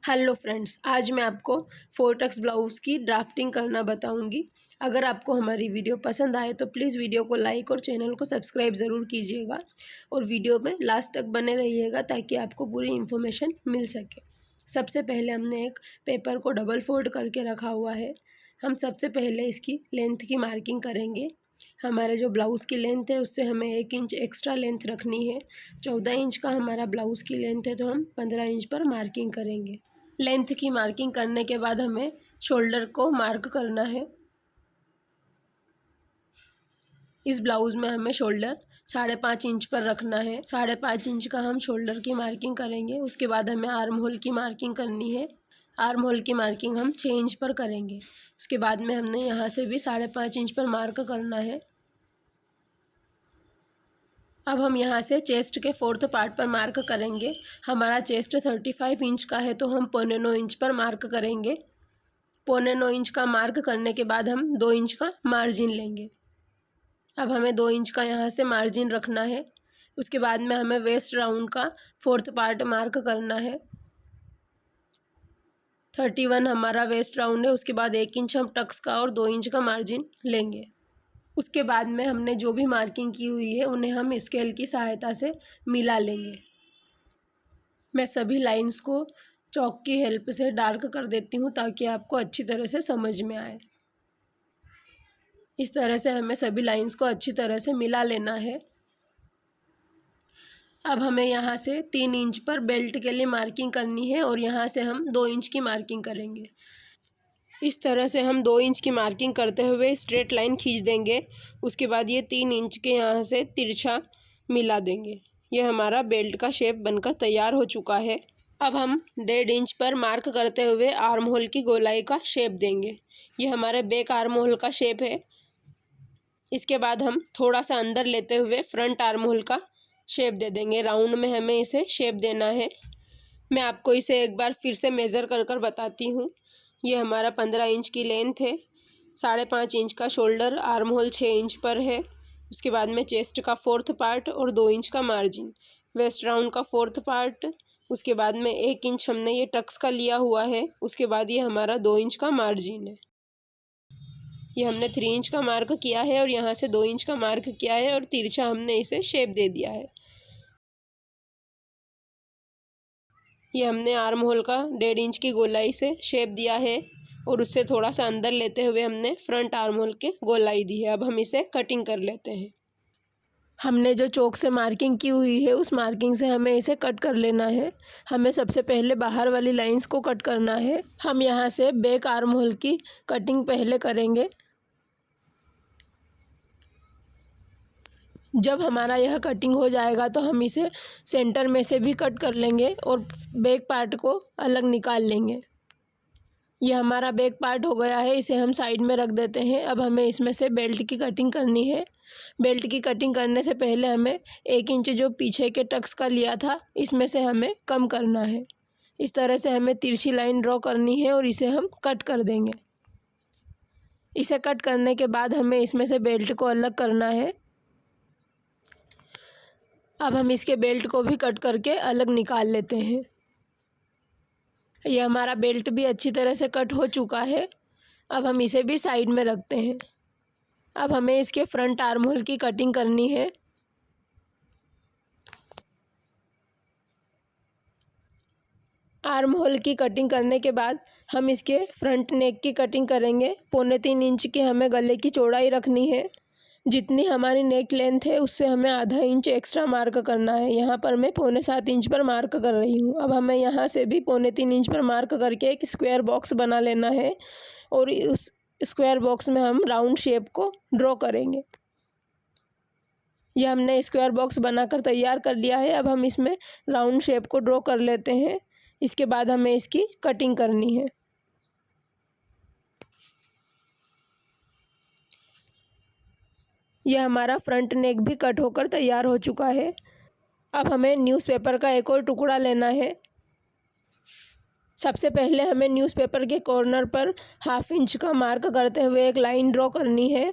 Hello friends, आज मैं आपको 4 टक्स ब्लाउज़ की ड्राफ्टिंग करना बताऊंगी। अगर आपको हमारी वीडियो पसंद आए तो प्लीज़ वीडियो को लाइक और चैनल को सब्सक्राइब ज़रूर कीजिएगा और वीडियो में लास्ट तक बने रहिएगा ताकि आपको पूरी इन्फॉर्मेशन मिल सके। सबसे पहले हमने एक पेपर को डबल फोल्ड करके रखा हुआ है। हम सबसे पहले इसकी लेंथ की मार्किंग करेंगे। हमारे जो ब्लाउज़ की लेंथ है उससे हमें 1 इंच एक्स्ट्रा लेंथ रखनी है। 14 इंच का हमारा ब्लाउज़ की लेंथ है तो हम 15 इंच पर मार्किंग करेंगे। लेंथ की मार्किंग करने के बाद हमें शोल्डर को मार्क करना है। इस ब्लाउज़ में हमें शोल्डर 5.5 इंच पर रखना है। 5.5 इंच का हम शोल्डर की मार्किंग करेंगे। उसके बाद हमें आर्म होल की मार्किंग करनी है। आर्म होल की मार्किंग हम 6 इंच पर करेंगे। उसके बाद में हमने यहाँ से भी 5.5 इंच पर मार्क करना है। अब हम यहाँ से चेस्ट के 4th पार्ट पर मार्क करेंगे। हमारा चेस्ट 35 इंच का है तो हम 9.25 इंच पर मार्क करेंगे। 9.25 इंच का मार्क करने के बाद हम 2 इंच का मार्जिन लेंगे। अब हमें 2 इंच का यहाँ से मार्जिन रखना है। उसके बाद में हमें वेस्ट राउंड का 4th पार्ट मार्क करना है। 31 हमारा वेस्ट राउंड है। उसके बाद 1 इंच हम टक्स का और 2 इंच का मार्जिन लेंगे। उसके बाद में हमने जो भी मार्किंग की हुई है उन्हें हम स्केल की सहायता से मिला लेंगे। मैं सभी लाइंस को चॉक की हेल्प से डार्क कर देती हूँ ताकि आपको अच्छी तरह से समझ में आए। इस तरह से हमें सभी लाइंस को अच्छी तरह से मिला लेना है। अब हमें यहाँ से 3 इंच पर बेल्ट के लिए मार्किंग करनी है और यहाँ से हम 2 इंच की मार्किंग करेंगे। इस तरह से हम 2 इंच की मार्किंग करते हुए स्ट्रेट लाइन खींच देंगे। उसके बाद ये 3 इंच के यहाँ से तिरछा मिला देंगे। ये हमारा बेल्ट का शेप बनकर तैयार हो चुका है। अब हम 1.5 इंच पर मार्क करते हुए आर्म होल की गोलाई का शेप देंगे। ये हमारे बैक आर्म होल का शेप है। इसके बाद हम थोड़ा सा अंदर लेते हुए फ्रंट आर्म होल का शेप दे देंगे। राउंड में हमें इसे शेप देना है। मैं आपको इसे एक बार फिर से मेज़र कर बताती हूँ। ये हमारा 15 इंच की लेंथ है। 5.5 इंच का शोल्डर, आर्म होल 6 इंच पर है। उसके बाद में चेस्ट का 4th पार्ट और 2 इंच का मार्जिन, वेस्ट राउंड का 4th पार्ट। उसके बाद में 1 इंच हमने ये टक्स का लिया हुआ है। उसके बाद ये हमारा 2 इंच का मार्जिन है। ये हमने 3 इंच का मार्क किया है और यहाँ से 2 इंच का मार्क किया है और तिरछा हमने इसे शेप दे दिया है। ये हमने आर्म होल का 1.5 इंच की गोलाई से शेप दिया है और उससे थोड़ा सा अंदर लेते हुए हमने फ्रंट आर्म होल के गोलाई दी है। अब हम इसे कटिंग कर लेते हैं। हमने जो चौक से मार्किंग की हुई है उस मार्किंग से हमें इसे कट कर लेना है। हमें सबसे पहले बाहर वाली लाइंस को कट करना है। हम यहाँ से बैक आर्म होल की कटिंग पहले करेंगे। जब हमारा यह कटिंग हो जाएगा तो हम इसे सेंटर में से भी कट कर लेंगे और बैक पार्ट को अलग निकाल लेंगे। यह हमारा बैक पार्ट हो गया है, इसे हम साइड में रख देते हैं। अब हमें इसमें से बेल्ट की कटिंग करनी है। बेल्ट की कटिंग करने से पहले हमें 1 इंच जो पीछे के टक्स का लिया था इसमें से हमें कम करना है। इस तरह से हमें तिरछी लाइन ड्रॉ करनी है और इसे हम कट कर देंगे। इसे कट करने के बाद हमें इसमें से बेल्ट को अलग करना है। अब हम इसके बेल्ट को भी कट करके अलग निकाल लेते हैं। यह हमारा बेल्ट भी अच्छी तरह से कट हो चुका है। अब हम इसे भी साइड में रखते हैं। अब हमें इसके फ्रंट आर्म होल की कटिंग करनी है। आर्म होल की कटिंग करने के बाद हम इसके फ्रंट नेक की कटिंग करेंगे। 3.25 इंच की हमें गले की चौड़ाई रखनी है। जितनी हमारी नेक लेंथ है उससे हमें आधा इंच एक्स्ट्रा मार्क करना है। यहाँ पर मैं 7.25 इंच पर मार्क कर रही हूँ। अब हमें यहाँ से भी 3.25 इंच पर मार्क करके एक स्क्वायर बॉक्स बना लेना है और उस स्क्वायर बॉक्स में हम राउंड शेप को ड्रॉ करेंगे। यह हमने स्क्वायर बॉक्स बनाकर तैयार कर लिया है। अब हम इसमें राउंड शेप को ड्रॉ कर लेते हैं। इसके बाद हमें इसकी कटिंग करनी है। यह हमारा फ्रंट नेक भी कट होकर तैयार हो चुका है। अब हमें न्यूज़पेपर का एक और टुकड़ा लेना है। सबसे पहले हमें न्यूज़पेपर के कॉर्नर पर 1/2 इंच का मार्क करते हुए एक लाइन ड्रॉ करनी है।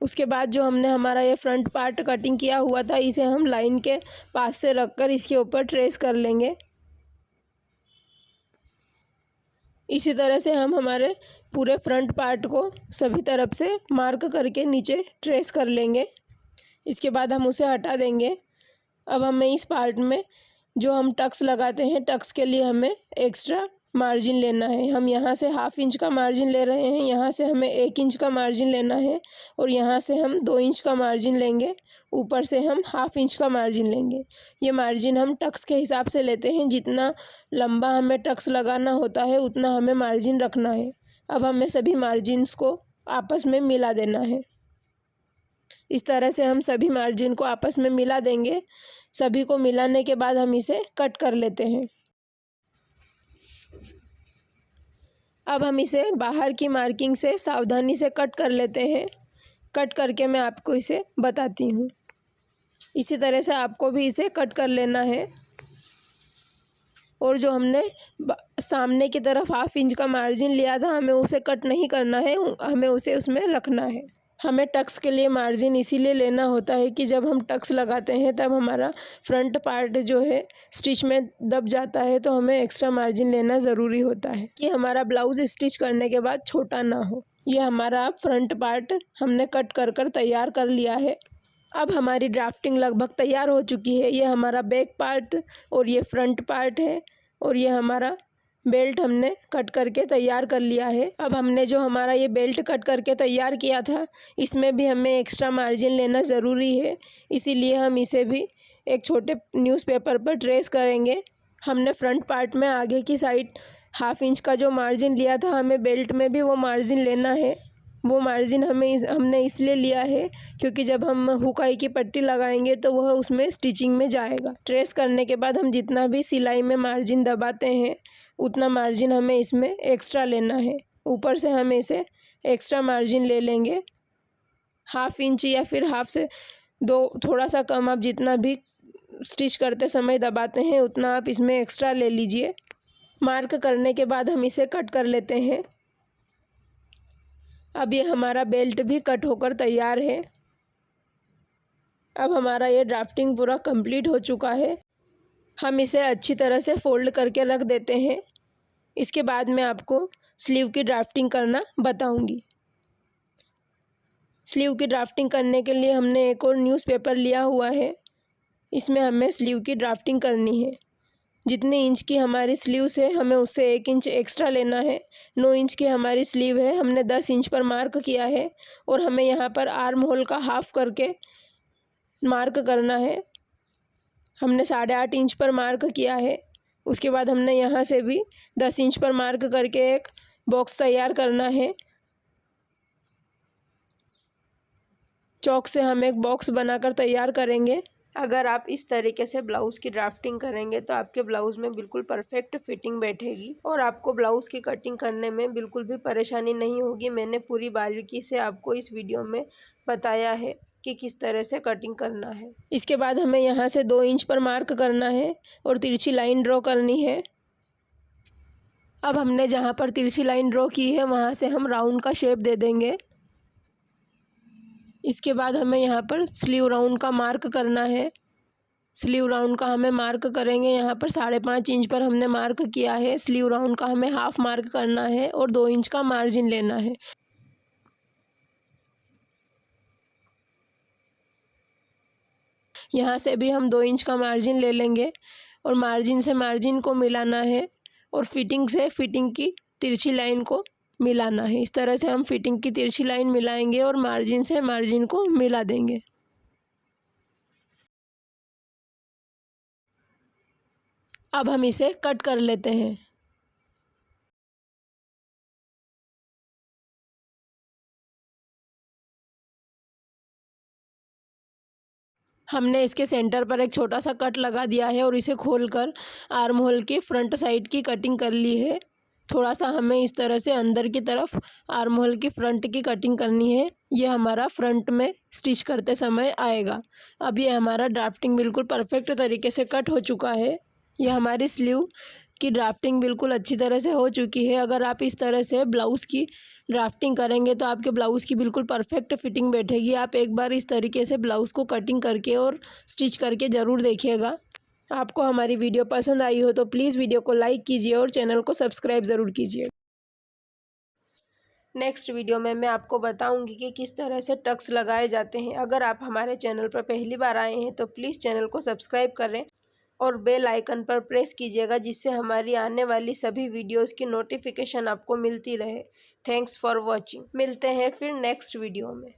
उसके बाद जो हमने हमारा ये फ्रंट पार्ट कटिंग किया हुआ था, इसे हम लाइन के पास से रखकर इसके ऊपर ट्रेस कर लेंगे। इसी तरह से हम हमारे पूरे फ्रंट पार्ट को सभी तरफ से मार्क करके नीचे ट्रेस कर लेंगे। इसके बाद हम उसे हटा देंगे। अब हमें इस पार्ट में जो हम टक्स लगाते हैं, टक्स के लिए हमें एक्स्ट्रा मार्जिन लेना है। हम यहाँ से 1/2 इंच का मार्जिन ले रहे हैं, यहाँ से हमें 1 इंच का मार्जिन लेना है और यहाँ से हम 2 इंच का मार्जिन लेंगे, ऊपर से हम 1/2 इंच का मार्जिन लेंगे। ये मार्जिन हम टक्स के हिसाब से लेते हैं, जितना लंबा हमें टक्स लगाना होता है उतना हमें मार्जिन रखना है। अब हमें सभी मार्जिन्स को आपस में मिला देना है। इस तरह से हम सभी मार्जिन को आपस में मिला देंगे। सभी को मिलाने के बाद हम इसे कट कर लेते हैं। अब हम इसे बाहर की मार्किंग से सावधानी से कट कर लेते हैं। कट करके मैं आपको इसे बताती हूँ। इसी तरह से आपको भी इसे कट कर लेना है। और जो हमने सामने की तरफ 1/2 इंच का मार्जिन लिया था, हमें उसे कट नहीं करना है, हमें उसे उसमें रखना है। हमें टक्स के लिए मार्जिन इसीलिए लेना होता है कि जब हम टक्स लगाते हैं तब हमारा फ्रंट पार्ट जो है स्टिच में दब जाता है, तो हमें एक्स्ट्रा मार्जिन लेना ज़रूरी होता है कि हमारा ब्लाउज़ स्टिच करने के बाद छोटा ना हो। ये हमारा फ्रंट पार्ट हमने कट कर कर तैयार कर लिया है। अब हमारी ड्राफ्टिंग लगभग तैयार हो चुकी है। ये हमारा बैक पार्ट और ये फ्रंट पार्ट है और ये हमारा बेल्ट हमने कट करके तैयार कर लिया है। अब हमने जो हमारा ये बेल्ट कट करके तैयार किया था, इसमें भी हमें एक्स्ट्रा मार्जिन लेना ज़रूरी है, इसीलिए हम इसे भी एक छोटे न्यूज़पेपर पर ट्रेस करेंगे। हमने फ्रंट पार्ट में आगे की साइड 1/2 इंच का जो मार्जिन लिया था, हमें बेल्ट में भी वो मार्जिन लेना है। वो मार्जिन हमने इसलिए लिया है क्योंकि जब हम हुकाई की पट्टी लगाएंगे तो वह उसमें स्टिचिंग में जाएगा। ट्रेस करने के बाद हम जितना भी सिलाई में मार्जिन दबाते हैं उतना मार्जिन हमें इसमें एक्स्ट्रा लेना है। ऊपर से हम इसे एक्स्ट्रा मार्जिन ले लेंगे 1/2 इंच या फिर 1/2 से 2, थोड़ा सा कम, आप जितना भी स्टिच करते समय दबाते हैं उतना आप इसमें एक्स्ट्रा ले लीजिए। मार्क करने के बाद हम इसे कट कर लेते हैं। अब ये हमारा बेल्ट भी कट होकर तैयार है। अब हमारा ये ड्राफ्टिंग पूरा कंप्लीट हो चुका है। हम इसे अच्छी तरह से फोल्ड करके रख देते हैं। इसके बाद मैं आपको स्लीव की ड्राफ्टिंग करना बताऊंगी। स्लीव की ड्राफ्टिंग करने के लिए हमने एक और न्यूज़पेपर लिया हुआ है। इसमें हमें स्लीव की ड्राफ्टिंग करनी है। जितने इंच की हमारी स्लीव्स है हमें उससे 1 इंच एक्स्ट्रा लेना है। 9 इंच की हमारी स्लीव है, हमने 10 इंच पर मार्क किया है और हमें यहाँ पर आर्म होल का हाफ करके मार्क करना है। हमने 8.5 इंच पर मार्क किया है। उसके बाद हमने यहाँ से भी 10 इंच पर मार्क करके एक बॉक्स तैयार करना है। चौक से हम एक बॉक्स बनाकर तैयार करेंगे। अगर आप इस तरीके से ब्लाउज़ की ड्राफ्टिंग करेंगे तो आपके ब्लाउज़ में बिल्कुल परफेक्ट फिटिंग बैठेगी और आपको ब्लाउज़ की कटिंग करने में बिल्कुल भी परेशानी नहीं होगी। मैंने पूरी बारीकी से आपको इस वीडियो में बताया है कि किस तरह से कटिंग करना है। इसके बाद हमें यहाँ से 2 इंच पर मार्क करना है और तिरछी लाइन ड्रॉ करनी है। अब हमने जहाँ पर तिरछी लाइन ड्रॉ की है वहाँ से हम राउंड का शेप दे देंगे। इसके बाद हमें यहाँ पर स्लीव राउंड का मार्क करना है। स्लीव राउंड का हमें मार्क करेंगे, यहाँ पर 5.5 इंच पर हमने मार्क किया है। स्लीव राउंड का हमें हाफ मार्क करना है और 2 इंच का मार्जिन लेना है। यहाँ से भी हम 2 इंच का मार्जिन ले लेंगे और मार्जिन से मार्जिन को मिलाना है और फिटिंग से फिटिंग की तिरछी लाइन को मिलाना है। इस तरह से हम फिटिंग की तिरछी लाइन मिलाएंगे और मार्जिन से मार्जिन को मिला देंगे। अब हम इसे कट कर लेते हैं। हमने इसके सेंटर पर एक छोटा सा कट लगा दिया है और इसे खोलकर आर्म होल की फ्रंट साइड की कटिंग कर ली है। थोड़ा सा हमें इस तरह से अंदर की तरफ आर्म होल की फ्रंट की कटिंग करनी है। ये हमारा फ्रंट में स्टिच करते समय आएगा। अब ये हमारा ड्राफ्टिंग बिल्कुल परफेक्ट तरीके से कट हो चुका है। ये हमारी स्लीव की ड्राफ्टिंग बिल्कुल अच्छी तरह से हो चुकी है। अगर आप इस तरह से ब्लाउज़ की ड्राफ्टिंग करेंगे तो आपके ब्लाउज़ की बिल्कुल परफेक्ट फिटिंग बैठेगी। आप एक बार इस तरीके से ब्लाउज़ को कटिंग करके और स्टिच करके ज़रूर देखिएगा। आपको हमारी वीडियो पसंद आई हो तो प्लीज़ वीडियो को लाइक कीजिए और चैनल को सब्सक्राइब ज़रूर कीजिए। नेक्स्ट वीडियो में मैं आपको बताऊंगी कि किस तरह से टक्स लगाए जाते हैं। अगर आप हमारे चैनल पर पहली बार आए हैं तो प्लीज़ चैनल को सब्सक्राइब करें और बेल आइकन पर प्रेस कीजिएगा, जिससे हमारी आने वाली सभी वीडियोस की नोटिफिकेशन आपको मिलती रहे। Thanks for watching. मिलते हैं फिर नेक्स्ट वीडियो में।